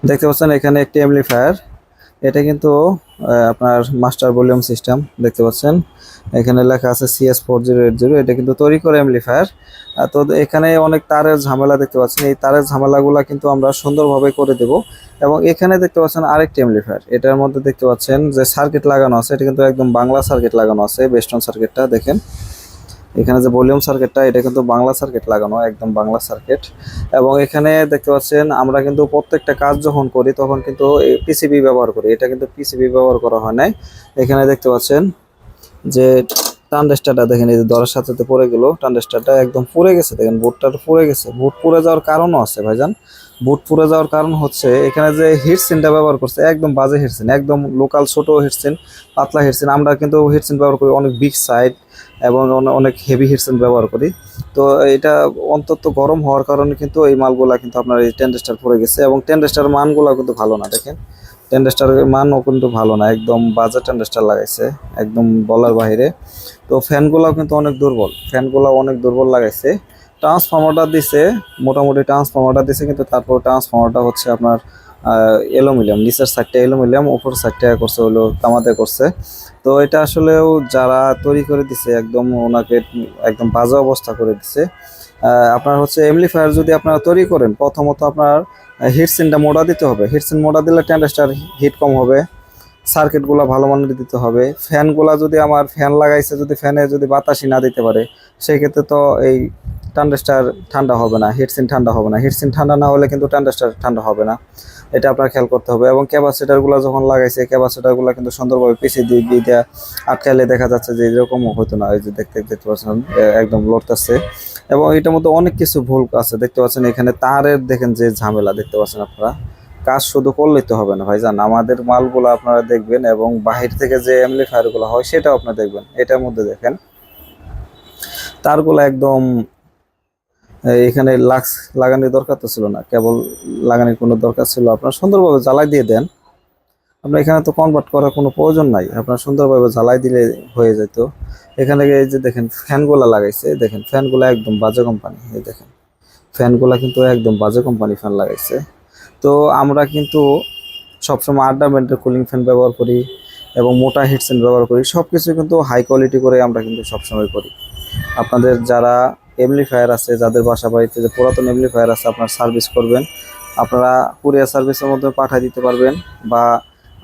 দেখতে পাচ্ছেন এখানে একটি অ্যামপ্লিফায়ার। এটা কিন্তু আপনার মাস্টার ভলিউম সিস্টেম দেখতে পাচ্ছেন। এখানে লেখা আছে CS4080। এটা কিন্তু তৈরি করে অ্যামপ্লিফায়ার। তো এখানে অনেক তারের ঝামেলা দেখতে পাচ্ছেন। এই তারের ঝামেলাগুলো কিন্তু আমরা সুন্দরভাবে করে দেব। এবং এখানে দেখতে পাচ্ছেন আরেকটি অ্যামপ্লিফায়ার। এটার মধ্যে দেখতে পাচ্ছেন যে সার্কিট লাগানো আছে, এটা কিন্তু একদম বাংলা সার্কিট লাগানো আছে। বেস্টন সার্কিটটা দেখেন, এখানে যে ভলিউম সার্কিটটা এটা কিন্তু বাংলা সার্কিট লাগানো, একদম বাংলা সার্কিট। এবং এখানে দেখতে পাচ্ছেন আমরা কিন্তু প্রত্যেকটা কাজ যখন করি তখন কিন্তু এই পিসিবি ব্যবহার করি। এটা কিন্তু পিসিবি ব্যবহার করা হয় নাই। এখানে দেখতে পাচ্ছেন যে ট্রানজিস্টরটা দেখেন, এই যে দরার সাথে সাথে পড়ে গেল, ট্রানজিস্টরটা একদম পুড়ে গেছে। দেখেন বুটটা পুড়ে গেছে। বুট পুড়ে যাওয়ার কারণও আছে ভাইজান। বুট পুড়ে যাওয়ার কারণ হচ্ছে এখানে যে হিটসিনটা ব্যবহার করছে একদম বাজে হিটসিন, একদম লোকাল ছোট হিটসিন, পাতলা হিটসিন। আমরা কিন্তু হিটসিন ব্যবহার করি অনেক বিগ সাইড এবং অনেক হেভি হিটসিন ব্যবহার করি। তো এটা অন্তত গরম হওয়ার কারণে কিন্তু এই মালগুলা কিন্তু আপনার এই ট্রানজিস্টর পড়ে গেছে। এবং ট্রানজিস্টর মানগুলো কিন্তু ভালো না, দেখেন ট্রানজিস্টরের মানও কিন্তু ভালো না, একদম বাজে ট্রানজিস্টর লাগাইছে, একদম বলার বাইরে। তো ফ্যানগুলোও কিন্তু অনেক দুর্বল, ফ্যানগুলো অনেক দুর্বল লাগাইছে। ট্রান্সফর্মারটা দিছে, মোটামুটি ট্রান্সফর্মারটা দিছে, কিন্তু তারপর ট্রান্সফর্মারটা হচ্ছে আপনার অ্যালুমিনিয়াম, নিচের সাইডটা অ্যালুমিনিয়াম, উপর সাইডটা করছে হলো তামাতে করছে। তো এটা আসলেও যারা তৈরি করে দিছে একদম ওনাকে একদম বাজে অবস্থা করে দিছে। আপনার হচ্ছে এমপ্লিফায়ার যদি আপনারা তৈরি করেন, প্রথমত আপনার হিটসিনটা মোড়া দিতে হবে। হিটসিন মোড়া দিলে ট্রানজিস্টর হিট কম হবে। সার্কিটগুলো ভালো মানের দিতে হবে। ফ্যানগুলা যদি আমার ফ্যান লাগাইছে, যদি ফ্যানে যদি বাতাসই না দিতে পারে, সেই ক্ষেত্রে তো এই ট্রানজিস্টর ঠান্ডা হবে না, হিটসিন ঠান্ডা হবে না। হিটসিন ঠান্ডা না হলে কিন্তু ট্রানজিস্টর ঠান্ডা হবে না। এটা আপনার খেয়াল করতে হবে। এবং ক্যাপাসিটারগুলো যখন লাগাইছে, ক্যাপাসিটারগুলো কিন্তু সুন্দরভাবে পিছিয়ে দিয়ে দিয়ে আটকালে দেখা যাচ্ছে যে এরকম হতো না। এই যে দেখতে দেখতে পাচ্ছেন একদম লড়তেছে। এবং এটার মধ্যে অনেক কিছু ভুল আছে দেখতে পাচ্ছেন। এখানে তারের দেখেন যে ঝামেলা দেখতে পাচ্ছেন আপনারা। কাজ শুধু করলেই তো হবে না ভাইজান, আমাদের মালগুলো আপনারা দেখবেন এবং বাহির থেকে যে অ্যামপ্লিফায়ার গুলো হয় সেটাও আপনারা দেখবেন। এটার মধ্যে দেখেন তারগুলো একদম এখানে লাক্স লাগানোর দরকার তো ছিল না, কেবল লাগানোর কোনো দরকার ছিল। আপনারা সুন্দরভাবে জ্বালাই দিয়ে দেন। আপনার এখানে তো কনভার্ট করার কোনো প্রয়োজন নাই, আপনার সুন্দরভাবে জ্বালাই দিলে হয়ে যেত। এখানে এই যে দেখেন ফ্যানগুলো লাগাইছে, দেখেন ফ্যানগুলো একদম বাজে কোম্পানি। এই দেখেন ফ্যানগুলো কিন্তু একদম বাজে কোম্পানি ফ্যান লাগাইছে। তো আমরা কিন্তু সবসময় আড্ডামেন্টের কুলিং ফ্যান ব্যবহার করি এবং মোটা হিটসেন ব্যবহার করি। সব কিছু কিন্তু হাই কোয়ালিটি করে আমরা কিন্তু সবসময় করি। আপনাদের যারা এমপ্লিফায়ার আছে, যাদের বাসা বাড়িতে যে পুরাতন এমপ্লিফায়ার আছে, আপনারা সার্ভিস করবেন। আপনারা কুরিয়ার সার্ভিসের মধ্যে পাঠিয়ে দিতে পারবেন, বা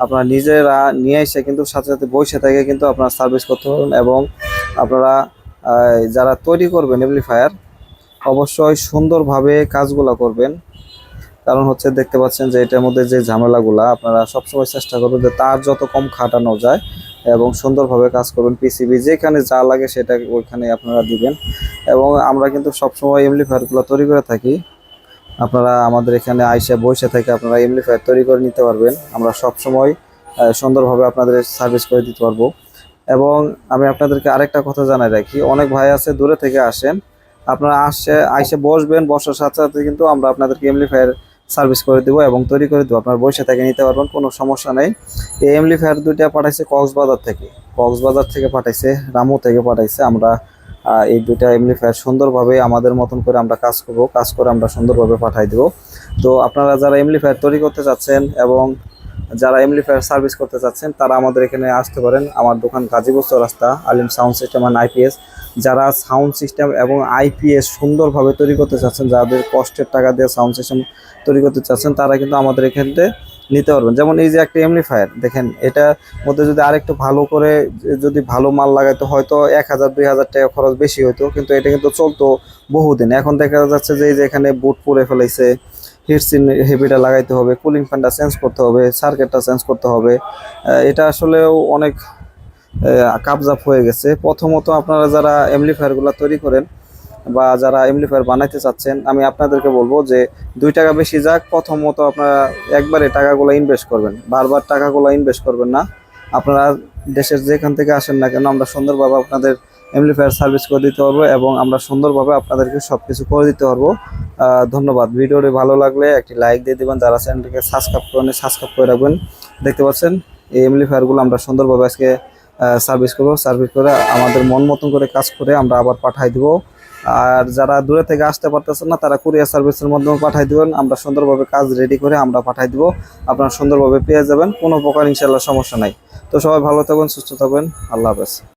আপনারা নিজেরা নিয়ে এসে কিন্তু সাথে সাথে বসে থেকে কিন্তু আপনারা সার্ভিস করতে পারবেন। এবং আপনারা যারা তৈরি করবেন এমপ্লিফায়ার, অবশ্যই সুন্দরভাবে কাজগুলো করবেন। কারণ হচ্ছে দেখতে পাচ্ছেন যে এটার মধ্যে যে ঝামেলাগুলা, আপনারা সবসময় চেষ্টা করবেন যে তার যত কম খাটানো যায় এবং সুন্দরভাবে কাজ করবেন। পিসিবি যেখানে যা লাগে সেটা ওইখানে আপনারা দিবেন। এবং আমরা কিন্তু সবসময় এমপ্লিফায়ারগুলো তৈরি করে থাকি। আপনারা আমাদের এখানে আইসা বসে থেকে আপনারা এমপ্লিফায়ার তৈরি করে নিতে পারবেন। আমরা সবসময় সুন্দরভাবে আপনাদের সার্ভিস করে দিতে পারবো। এবং আমি আপনাদেরকে আরেকটা কথা জানাই রাখি, অনেক ভাই আছে দূরে থেকে আসেন, আপনারা আইসে বসবেন, বসার সাথে সাথে কিন্তু আমরা আপনাদেরকে এমপ্লিফায়ার সার্ভিস করে দেবো এবং তৈরি করে দেবো। আপনার বসে থেকে নিতে পারবেন, কোনো সমস্যা নেই। এই এমপ্লিফায়ার দুইটা পাঠাইছে কক্সবাজার থেকে, কক্সবাজার থেকে পাঠাইছে, রামু থেকে পাঠাইছে। আমরা এই দুইটা এমপ্লিফায়ার সুন্দরভাবে আমাদের মতন করে আমরা কাজ করব, কাজ করে আমরা সুন্দরভাবে পাঠাই দেবো। তো আপনারা যারা এমপ্লিফায়ার তৈরি করতে চাচ্ছেন এবং যারা এমপ্লিফায়ার সার্ভিস করতে চাচ্ছেন, তারা আমাদের এখানে আসতে পারেন। আমার দোকান গাজীপুর চৌরাস্তা, আলিম সাউন্ড সিস্টেম অ্যান্ড আইপিএস। যারা সাউন্ড সিস্টেম এবং আইপিএস সুন্দরভাবে তৈরি করতে চাচ্ছেন, যাদের কষ্টের টাকা দিয়ে সাউন্ড সিস্টেম তৈরি করতে চাচ্ছেন, তারা কিন্তু আমাদের এখান থেকে নিতে পারবেন। যেমন এই যে একটা এমপ্লিফায়ার দেখেন, এটার মধ্যে যদি আরেকটু ভালো করে যদি ভালো মাল লাগাইতো হয়তো 1000-2000 টাকা খরচ বেশি হতো, কিন্তু এটা কিন্তু চলতো বহুদিন। এখন দেখা যাচ্ছে যে এই যে এখানে বুট পুড়ে ফেলাইছে, হিটসিন হেভিটা লাগাইতে হবে, কুলিং ফ্যানটা চেঞ্জ করতে হবে, সার্কিটটা চেঞ্জ করতে হবে। এটা আসলেও অনেক কাবজাব হয়ে গেছে। প্রথমত আপনারা যারা এমপ্লিফায়ারগুলো তৈরি করেন বা যারা এমপ্লিফায়ার বানাইতে চাচ্ছেন, আমি আপনাদেরকে বলবো যে 2 টাকা বেশি যাক, প্রথমত আপনারা একবারে টাকাগুলো ইনভেস্ট করবেন, বারবার টাকাগুলো ইনভেস্ট করবেন না। আপনারা দেশের যেখান থেকে আসেন না কেন, আমরা সুন্দরভাবে আপনাদের এমপ্লিফায়ার সার্ভিস করে দিতে পারবো এবং আমরা সুন্দরভাবে আপনাদেরকে সব কিছু করে দিতে পারবো। ধন্যবাদ। ভিডিওটি ভালো লাগলে একটি লাইক দিয়ে দেবেন, যারা চ্যানেলটিকে সাবস্ক্রাইব করেন সাবস্ক্রাইব করে রাখবেন। দেখতে পাচ্ছেন এই এমপ্লিফায়ারগুলো আমরা সুন্দরভাবে আজকে সার্ভিস করবো, সার্ভিস করে আমাদের মন মতন করে কাজ করে আমরা আবার পাঠাই দেবো আর যারা দূরে থেকে আসতে পারতেছেন না তারা কুরিয়ার সার্ভিসের মাধ্যমে পাঠিয়ে দিবেন, আমরা সুন্দরভাবে কাজ রেডি করে আমরা পাঠিয়ে দিব, আপনারা সুন্দরভাবে পেয়ে যাবেন, কোনো প্রকার ইনশাল্লাহ সমস্যা নাই। তো সবাই ভালো থাকবেন, সুস্থ থাকবেন, আল্লাহ হাফেজ।